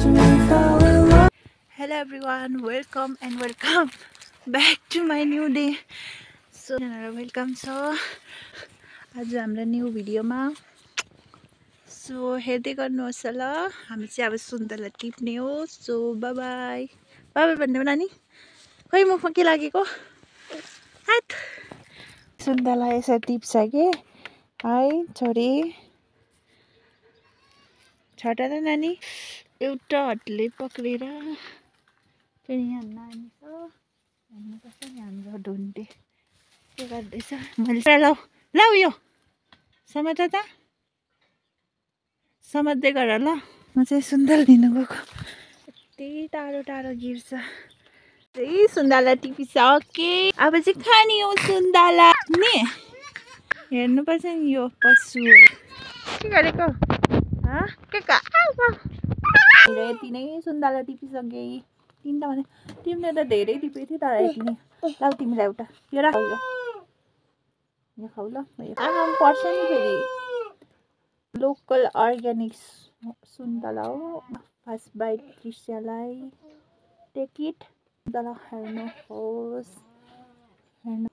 Hello everyone, welcome and welcome back to my new day. So welcome. So आज हाम्रो new भिडियोमा so हेर्दै गर्नुहोस् ल. हामी चाहिँ अब सुन्तला टिप्ने हो. So bye bye bye bye भन्नु नानी. खै मुखमा के लागेको? हात सुन्तला यसरी टिप्छ के है छोरी. छोटा र नानी एउटा हातले पक्रेर फेरि यहाँ नानी छ हेर्नुपर्छ नि हाम्रो ढुन्टे के गर्दैछ. मैले लौ लौ यो समात त समात्दै गर ल. म चाहिँ सुन्तला लिनु गएको. यति टाढो टाढो गिर्छ. त्यही सुन्तला टिपिसके. अब चाहिँ खाने हो सुन्तला नि. हेर्नुपर्छ नि यो पशु के गरेको के यति नै सुन्तला टिपिसके. तिनवटा भने तिमीले त धेरै टिपेको थियो तर यति नै. ल तिमीलाई एउटा यो राख. यो खाऊ ल. आमाम पर्छ नि फेरि. लोकल अर्ग्यानिक सुन्तला हो. फर्स्ट बाइट दृश्यलाई टेक इट. सुन्तला हेर्नुहोस् हेर्नु.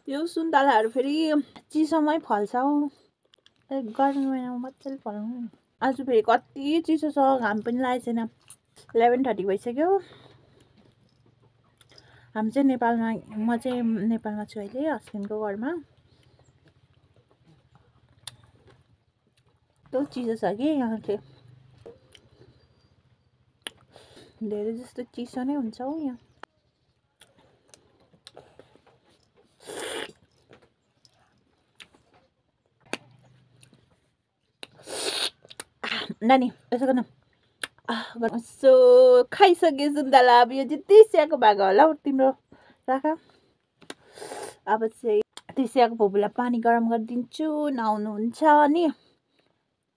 यो सुन्तलाहरू फेरि चिसोमै फल्छ हौ. गर्मी महिनामा मजाले फलाउनु. आज फेरि कति चिसो छ. घाम पनि लागेको छैन. 11:30 भइसक्यो. हामी चाहिँ नेपालमा म चाहिँ नेपालमा छु अहिले हस्बेन्डको घरमा. त्यो चिसो छ कि यहाँ चाहिँ धेरै जस्तो चिसो नै हुन्छ हौ यहाँ. नानी यसो गर्न. सो खाइसक्यो सुन्तला. अब यो चाहिँ तिस्याएको भाग होला हौ तिम्रो. राख. अब चाहिँ तिस्याएको भोबुलाई पानी गरम गरिदिन्छु. नुहाउनुहुन्छ नि.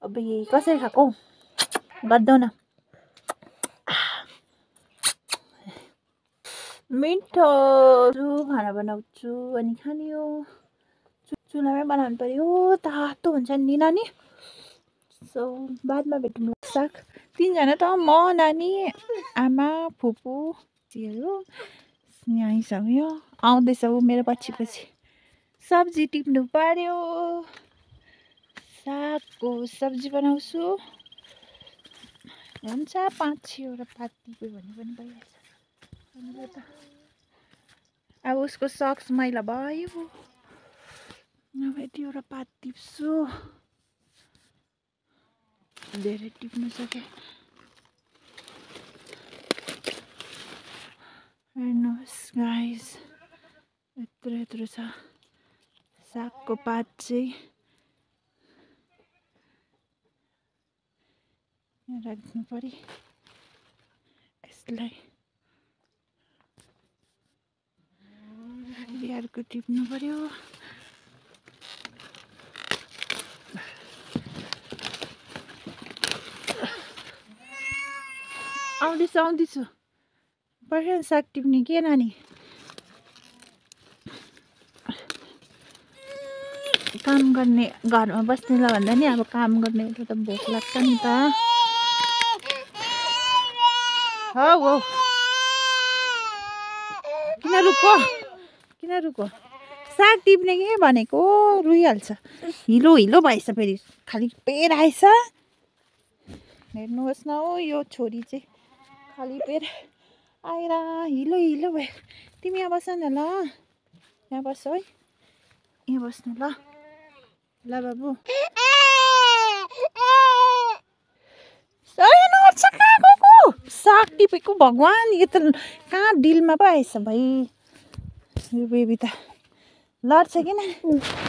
अब कसरी खाएको गरिदेऊ न. मिठो खाना बनाउँछु अनि खाने हो. चुलामै बनाउनु पर्यो. तातो हुन्छ नि नानी. सो बादमा भेटौँ. साग 3जना त म नानी आमा फुपू हो. यहाँ आइसक्यो. आउँदैछ ऊ मेरो पछि पछि. सब्जी टिप्नु पर्यो. सागको सब्जी बनाउँछु. हुन्छ 5-6वटा पात टिप्यो भने पनि भइहाल्छ. अब उसको सक्स मैला भयो. अब यतिवटा पात टिप्छु. धेरै टिप्नु सक्यो. हेर्नुहोस् गाइस यत्रो यत्रो छ. सागको पात चाहिँ यहाँ राख्नु पर्यो. यसलाई बिहारको टिप्नु पर्यो. आउँदैछु पर्खेर साग टिप्ने के नानी. काम गर्ने घरमा बस्नेलाई भन्दा नि अब काम गर्नेलाई त भोक लाग्छ नि त. हो किन रुको. साग टिप्ने के भनेको रुइहाल्छ. हिलो हिलो भएछ फेरि खालि पेर आएछ. हेर्नुहोस् न हो यो छोरी चाहिँ खालि पेर आएर हिलो हिलो भयो. तिमी यहाँ बस न ल. यहाँ बस्छ है. यहाँ बस्नु ल. ल बाबु साग टिपेको. भगवान् यो त कहाँ डिलमा पो आएछ भाइ. यो बेबी त लड्छ किन.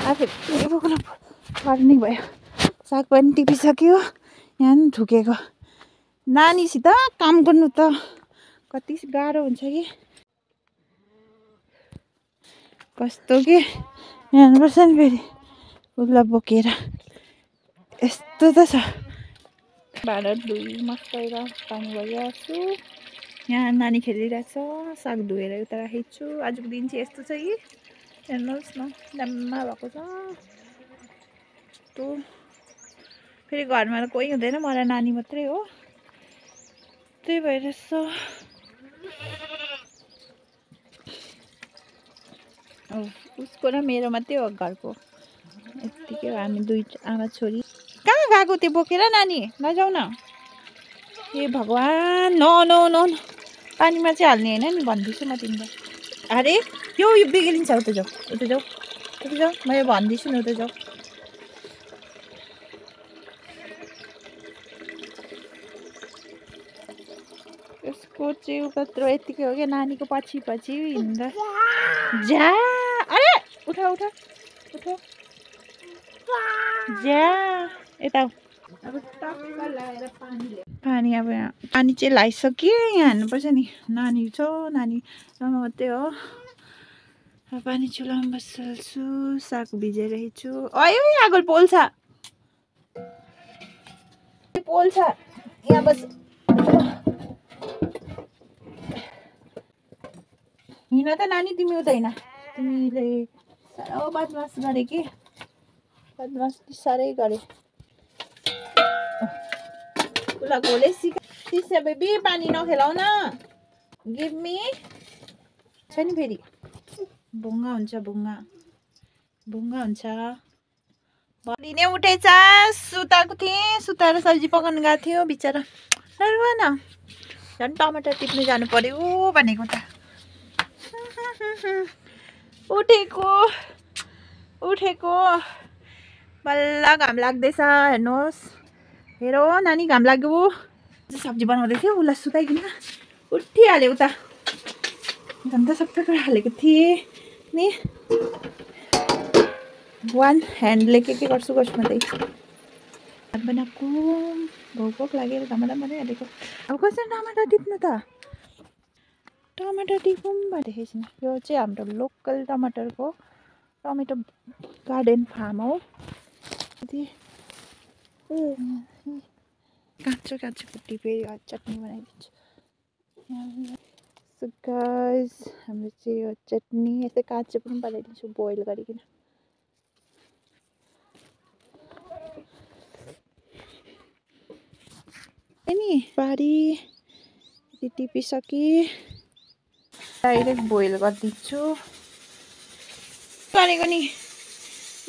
आफै बोक्नु पर्ने भयो. साग पनि टिपिसक्यो. यहाँ पनि ठुकेको. नानीसित काम गर्नु त कति गाह्रो हुन्छ कि. कस्तो के हेर्नुपर्छ नि फेरि उसलाई बोकेर. यस्तो त छ. भाँडा धुई मस्ताएर पानी भइरहेको छु. यहाँ नानी खेलिरहेछ. साग धोएर उता राखेको छु. आजको दिन चाहिँ यस्तो छ कि हेर्नुहोस् न. दाम्मा भएको छ. यस्तो फेरि घरमा कोही हुँदैन, मलाई नानी मात्रै हो। त्यही भएर यसो उसको र मेरो मात्रै हो घरको। यत्तिकै हो हामी दुई आमा छोरी। कहाँ गएको त्यो बोकेर नानी? नजाऊ न। ए भगवान्, नो नो नो पानीमा चाहिँ हाल्ने होइन नि भन्दैछु म तिमीलाई। अरे यो बिग्रिन्छ। उता जाऊ, उता जाऊ, उता जाऊ, मैले भन्दैछु नि उता जाऊ। यसको चाहिँ कत्रो यतिकै हो क्या, नानीको पछि पछि हिँड्दा जा। अरे उठा उठा उठा जा यता। अब टक्क लगाएर पानी अब यहाँ पानी चाहिँ लगाइसक्यो। यहाँ हाल्नुपर्छ नि, नानी छ, नानी आमा मात्रै हो। पानी चुलामा बसाल्छु, साग भिजाइरहेको छु। अयो आगो पोल्छ, पोल्छ यहाँ बस। हिँड त नानी, तिमी उता हिँड। तिमीले साह्रो बदमास गरे कि, बदमास साह्रै गरे। उसलाई घोले सिका सिसा बेबी, पानी नखेलाउ न। गिभ मी छ नि, फेरि भुङ्गा हुन्छ, भुङ्गा भुङ्गा हुन्छ। भोलि नै उठेछ, सुताएको थिएँ, सुताएर सब्जी पकाउनु गएको थियो बिचरा। न झन् टमाटर टिप्नु जानु पर्यो भनेको त। उठेको उठेको बल्ल घाम लाग्दैछ। हेर्नुहोस्, हेर नानी, घाम लाग्यो। सब्जी बनाउँदै थियो, उसलाई सुताइकन उठिहाल्यो उता। झन् त सबै कुरा हालेको थिएँ नि। वान ह्यान्डले के गर्छु म त्यही। भात बनाएको, भोक लागेर टमाटर मात्रै हालेको। अब कसरी टमाटर टिप्नु त? टमाटर टिपौँ भनेको छैन। यो चाहिँ हाम्रो लोकल टमाटरको टमेटो गार्डन फार्म हो। काँचो काँचो टिपेर चटनी बनाइदिन्छु। सो गाइस, हाम्रो चाहिँ यो चटनी यस्तै काँचो पनि बनाइदिन्छु, बोइल गरिकन। नि पारी टिपिसके डाइरेक्ट बोइल गरिदिन्छु। गरेको नि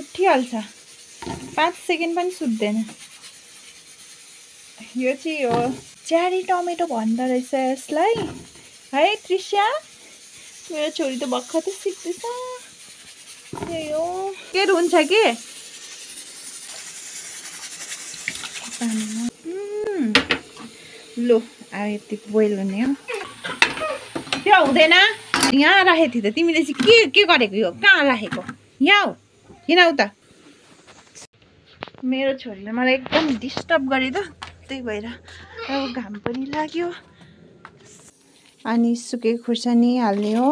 उठिहाल्छ, 5 सेकेन्ड पनि सुत्दैन। यो चाहिँ हो च्यारी टमेटो भन्दो रहेछ यसलाई है त्रिस्या। मेरो छोरी त भर्खर त सिक्दैछ। त्यही हो, के हुन्छ कि लो अब यति बोइल हुने हो। त्यो हुँदैन, यहाँ राखेको थियो त तिमीले चाहिँ के गरेको? यो कहाँ राखेको? यहाँ हो, किन उता? मेरो छोरीले मलाई एकदम डिस्टर्ब गरे त, त्यही भएर। अब घाम पनि लाग्यो। अनि सुकेको खुर्सानी हाल्ने हो।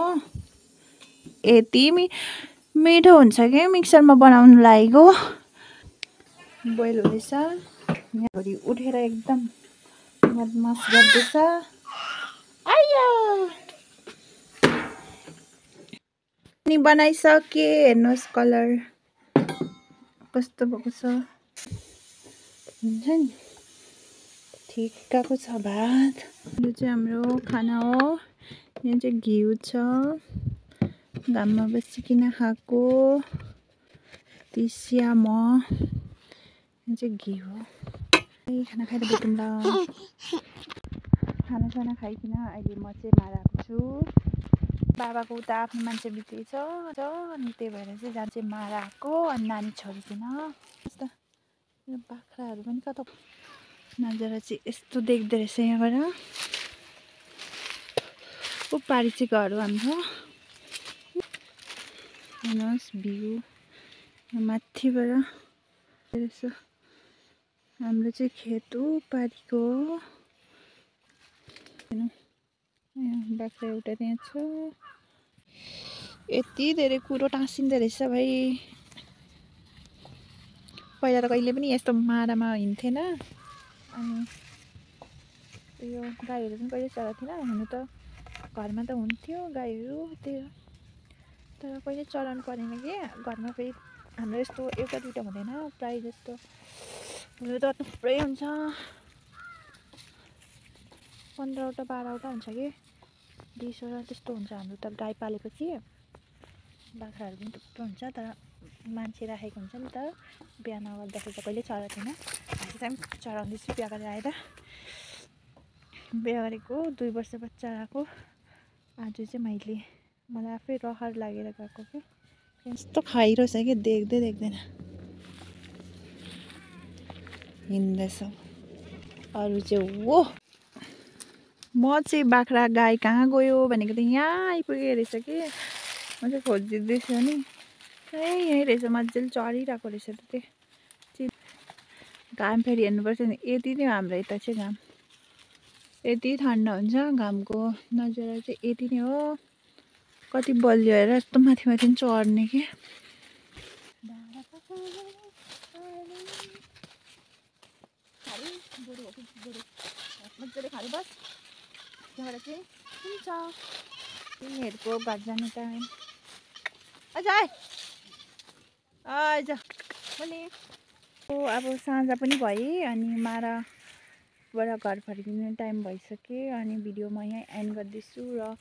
यति मिठो हुन्छ कि मिक्सरमा बनाउनु लागेको। बोइल हुँदैछ। यहाँभरि उठेर एकदम बदमास गर्दैछ। आयो अनि बनाइसके। हेर्नुहोस् कलर कस्तो भएको छ, हुन्छ नि ठिक्कको छ भात। यो चाहिँ हाम्रो खाना हो। यहाँ चाहिँ घिउ छ, घाममा बसिकन खाएको तिसिया म। यहाँ चाहिँ घिउ हो। खाना खाएर भेटौँ ल। खानासाना खाइकन अहिले म चाहिँ माराको छु। बाबाको उता आफ्नो मान्छे बितेछ, अनि त्यही भएर चाहिँ जहाँ चाहिँ माराको अनि नानी छोरीकन। यस्तो बाख्राहरू पनि कता नजारा चाहिँ यस्तो देख्दो रहेछ यहाँबाट। उपारि चाहिँ घर हो हाम्रो। हेर्नुहोस् भ्यू माथिबाट रहेछ। हाम्रो चाहिँ खेत उपारिको हो। बाख्रा एउटा त्यहाँ छ। यति धेरै कुरो टाँसिँदो रहेछ भाइ। पहिला त कहिले पनि यस्तो मारामा हिँड्थेन। अनि यो गाईहरू पनि कहिले चराएको थिएन। हुनु त घरमा त हुन्थ्यो गाईहरू, त्यही तर कहिले चराउनु परेन कि घरमा। फेरि हाम्रो यस्तो एउटा दुइटा हुँदैन, प्रायः जस्तो यो त थुप्रै हुन्छ 15वटा 12वटा हुन्छ कि 20वटा त्यस्तो हुन्छ हाम्रो त गाई पालेपछि बाख्राहरू पनि थुप्रो हुन्छ तर मान्छे राखेको हुन्छ नि त बिहा नगर्दाखेरि त कहिले चराएको थिएन आज चाहिँ चराउँदैछु बिहा गरेर आएर बिहा गरेको 2 वर्ष बाद चराएको आज चाहिँ मलाई आफै रहर लागेर गएको कि यस्तो खाइरहेछ कि देख्दैन हिँड्दैछ अरू चाहिँ हो म चाहिँ बाख्रा गाई कहाँ गयो भनेको त यहाँ आइपुगेको रहेछ कि म चाहिँ खोजिदिँदैछु नि यहीँ रहेछ मजाले चरिरहेको रहेछ त त्यो घाम फेरि हेर्नुपर्छ नि यति नै हाम्रो यता चाहिँ घाम यति ठन्डा हुन्छ घामको नजारा चाहिँ यति नै हो कति बलियो हेर यस्तो माथि माथि चढ्ने कि मजाले खानु बस त्यहाँबाट चाहिँ हुन्छ तिमीहरूको घर जाने टाइम आइज मैले अब साँझ पनि भएँ अनि माराबाट घर फर्किने टाइम भइसक्यो अनि भिडियो म यहाँ एन्ड गर्दैछु र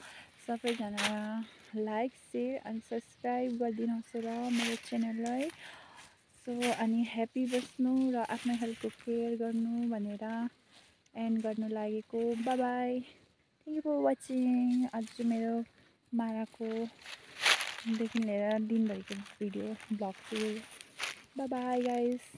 सबैजना लाइक सेयर अनि सब्सक्राइब गरिदिनुहोस् र मेरो च्यानललाई सो अनि ह्याप्पी बस्नु र आफ्नो हेल्थको केयर गर्नु भनेर एन्ड गर्नु लागेको bye bye thank you for watching आज मेरो माराको देखि लिएर दिनभरिको भिडियो ब्लग थियो बाई बाई गाइस